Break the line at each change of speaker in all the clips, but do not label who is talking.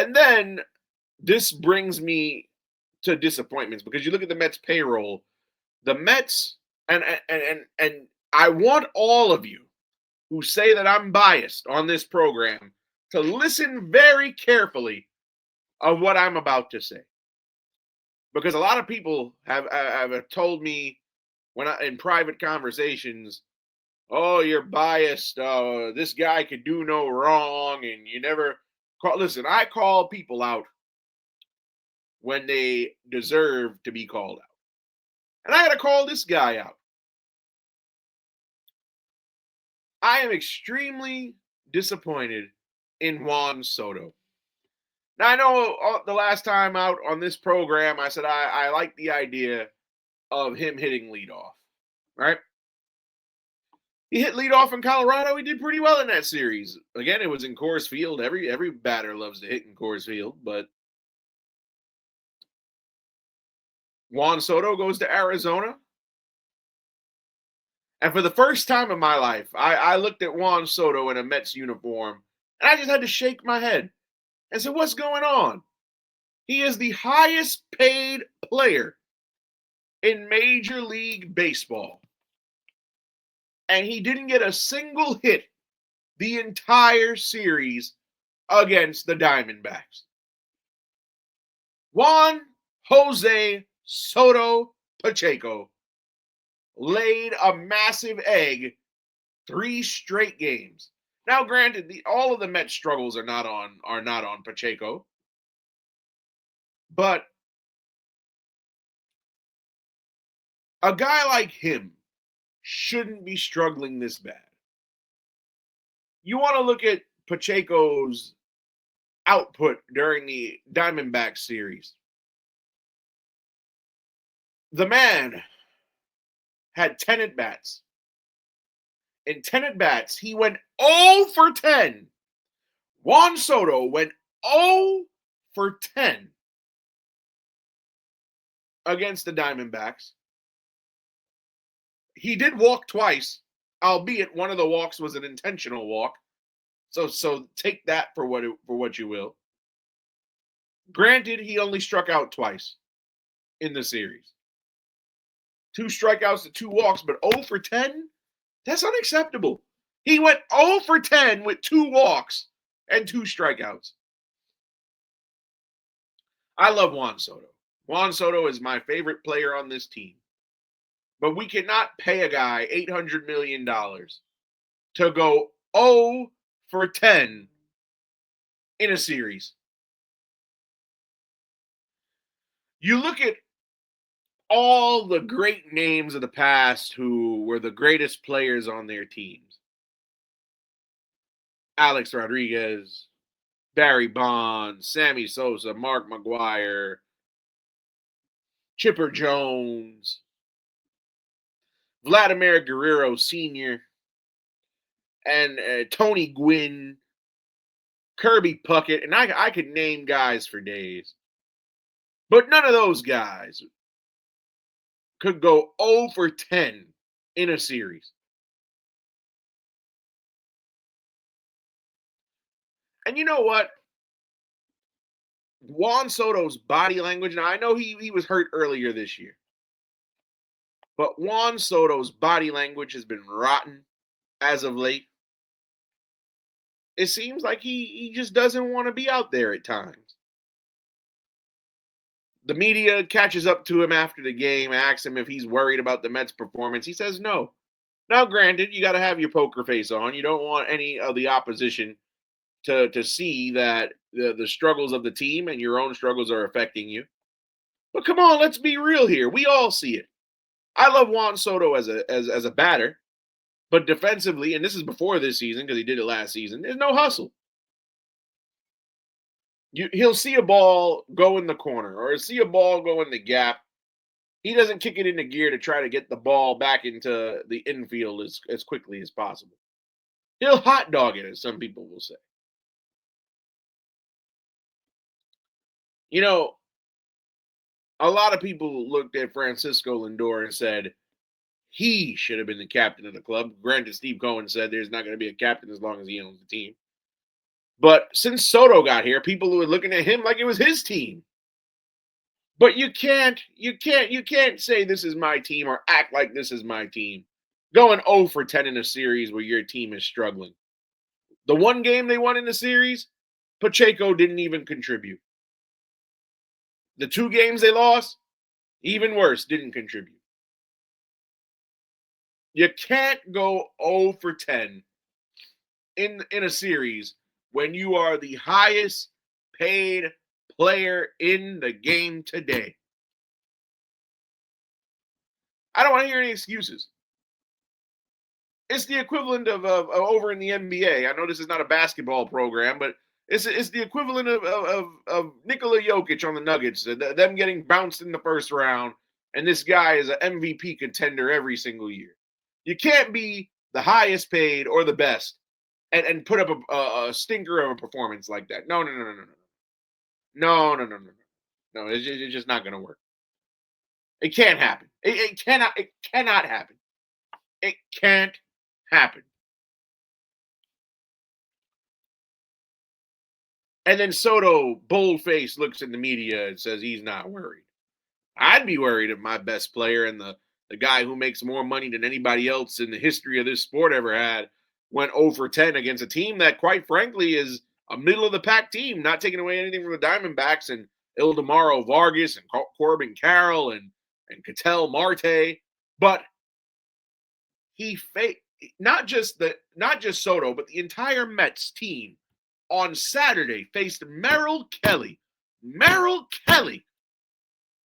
And then this brings me to disappointments because you look at the Mets payroll, the Mets, and I want all of you who say that I'm biased on this program to listen very carefully of what I'm about to say. Because a lot of people have told me in private conversations, oh, you're biased. This guy could do no wrong, and you never call. Listen, I call people out when they deserve to be called out, and I got to call this guy out. I am extremely disappointed in Juan Soto. Now, I know the last time out on this program, I said I like the idea of him hitting leadoff, right? He hit leadoff in Colorado. He did pretty well in that series. Again, it was in Coors Field. Every batter loves to hit in Coors Field, but Juan Soto goes to Arizona. And for the first time in my life, I looked at Juan Soto in a Mets uniform, and I just had to shake my head and say, what's going on? He is the highest paid player in Major League Baseball. And he didn't get a single hit the entire series against the Diamondbacks. Juan Jose Soto Pacheco laid a massive egg 3 straight games. Now, granted, all of the Mets struggles are not on Pacheco, but a guy like him shouldn't be struggling this bad. You want to look at Pacheco's output during the Diamondback series. The man had 10 at-bats. In 10 at-bats, he went 0 for 10. Juan Soto went 0 for 10 against the Diamondbacks. He did walk twice, albeit one of the walks was an intentional walk. So take that for what you will. Granted, he only struck out twice in the series. 2 strikeouts to 2 walks, but 0 for 10? That's unacceptable. He went 0 for 10 with 2 walks and 2 strikeouts. I love Juan Soto. Juan Soto is my favorite player on this team. But we cannot pay a guy $800 million to go 0 for 10 in a series. You look at all the great names of the past who were the greatest players on their teams. Alex Rodriguez, Barry Bonds, Sammy Sosa, Mark McGwire, Chipper Jones, Vladimir Guerrero Sr., and Tony Gwynn, Kirby Puckett, and I could name guys for days. But none of those guys could go 0 for 10 in a series. And you know what? Juan Soto's body language, now I know he was hurt earlier this year, but Juan Soto's body language has been rotten as of late. It seems like he just doesn't want to be out there at times. The media catches up to him after the game, asks him if he's worried about the Mets' performance. He says no. Now, granted, you got to have your poker face on. You don't want any of the opposition to see that the struggles of the team and your own struggles are affecting you. But come on, let's be real here. We all see it. I love Juan Soto as a batter, but defensively, and this is before this season because he did it last season, there's no hustle. He'll see a ball go in the corner or see a ball go in the gap. He doesn't kick it into gear to try to get the ball back into the infield as quickly as possible. He'll hot dog it, as some people will say. You know, a lot of people looked at Francisco Lindor and said he should have been the captain of the club. Granted, Steve Cohen said there's not going to be a captain as long as he owns the team. But since Soto got here, people were looking at him like it was his team. But you can't say this is my team or act like this is my team. Going 0 for 10 in a series where your team is struggling. The one game they won in the series, Pacheco didn't even contribute. The two games they lost, even worse, didn't contribute. You can't go 0 for 10 in a series when you are the highest paid player in the game today. I don't want to hear any excuses. It's the equivalent of over in the NBA. I know this is not a basketball program, but it's the equivalent of Nikola Jokic on the Nuggets, them getting bounced in the first round, and this guy is an MVP contender every single year. You can't be the highest paid or the best and put up a stinker of a performance like that. No, no, no, no, no, no, no, no, no, no, no. It's just not going to work. It can't happen. It cannot. It cannot happen. It can't happen. And then Soto, bold-faced, looks in the media and says he's not worried. I'd be worried if my best player and the guy who makes more money than anybody else in the history of this sport ever had went 0 for 10 against a team that, quite frankly, is a middle-of-the-pack team, not taking away anything from the Diamondbacks and Ildemaro Vargas and Corbin Carroll and Ketel Marte. But he not just Soto, but the entire Mets team on Saturday faced Merrill Kelly. Merrill Kelly,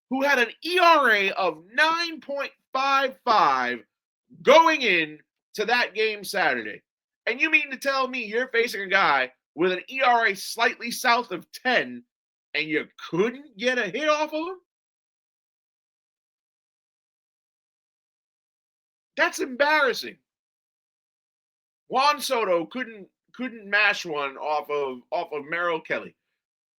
who had an ERA of 9.55 going in to that game Saturday. And you mean to tell me you're facing a guy with an ERA slightly south of 10 and you couldn't get a hit off of him? That's embarrassing. Juan Soto couldn't mash one off of Merrill Kelly.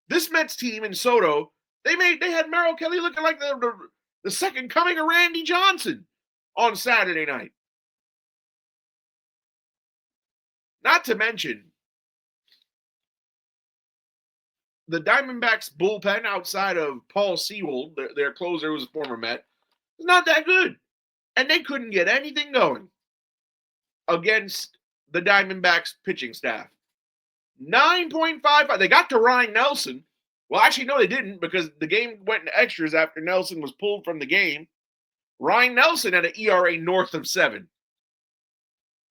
This Mets team in Soto, they had Merrill Kelly looking like the second coming of Randy Johnson on Saturday night. Not to mention, the Diamondbacks bullpen outside of Paul Sewell, their closer was a former Met, is not that good. And they couldn't get anything going against the Diamondbacks pitching staff. 9.55. They got to Ryan Nelson. Well, actually, no, they didn't, because the game went into extras after Nelson was pulled from the game. Ryan Nelson had an ERA north of 7.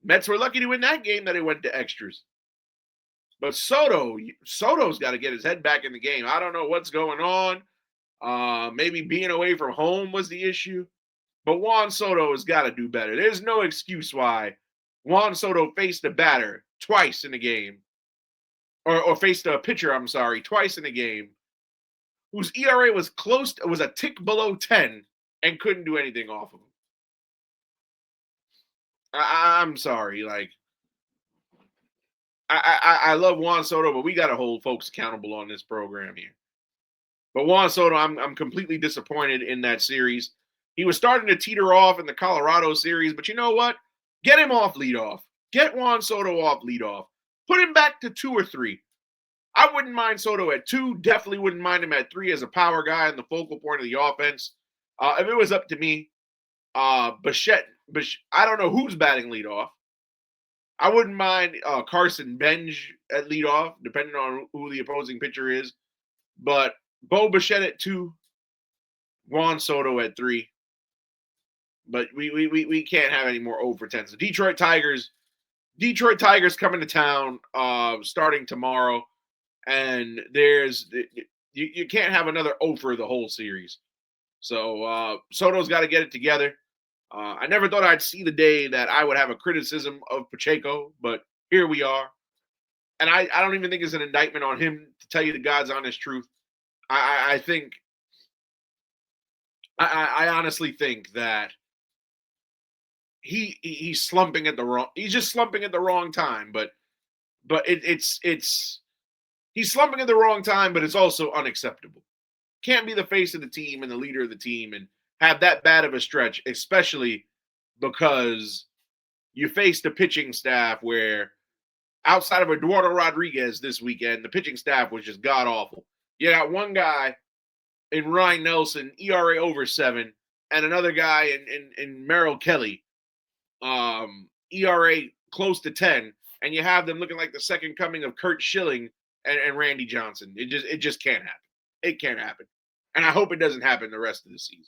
Mets were lucky to win that game that it went to extras. But Soto's got to get his head back in the game. I don't know what's going on. Maybe being away from home was the issue. But Juan Soto has got to do better. There's no excuse why Juan Soto faced a batter twice in the game. Or faced a pitcher, twice in the game, whose ERA was a tick below 10 and couldn't do anything off of him. I'm sorry. Like, I love Juan Soto, but we got to hold folks accountable on this program here. But Juan Soto, I'm completely disappointed in that series. He was starting to teeter off in the Colorado series, but you know what? Get him off leadoff. Get Juan Soto off leadoff. Put him back to 2 or 3. I wouldn't mind Soto at 2. Definitely wouldn't mind him at 3 as a power guy and the focal point of the offense. If it was up to me, Bichette, I don't know who's batting leadoff. I wouldn't mind Carson Benj at leadoff, depending on who the opposing pitcher is. But Bo Bichette at 2, Juan Soto at 3. But we can't have any more 0 for 10. So Detroit Tigers coming to town starting tomorrow. And you can't have another 0 for the whole series. So Soto's got to get it together. I never thought I'd see the day that I would have a criticism of Pacheco, but here we are. And I don't even think it's an indictment on him, to tell you the God's honest truth. I think I honestly think that he's slumping at the wrong. He's just slumping at the wrong time. But it's he's slumping at the wrong time. But it's also unacceptable. Can't be the face of the team and the leader of the team and have that bad of a stretch, especially because you faced a pitching staff where outside of Eduardo Rodriguez this weekend, the pitching staff was just god awful. You got one guy in Ryan Nelson, ERA over 7, and another guy in Merrill Kelly, ERA close to 10, and you have them looking like the second coming of Kurt Schilling and Randy Johnson. It just can't happen. It can't happen. And I hope it doesn't happen the rest of the season.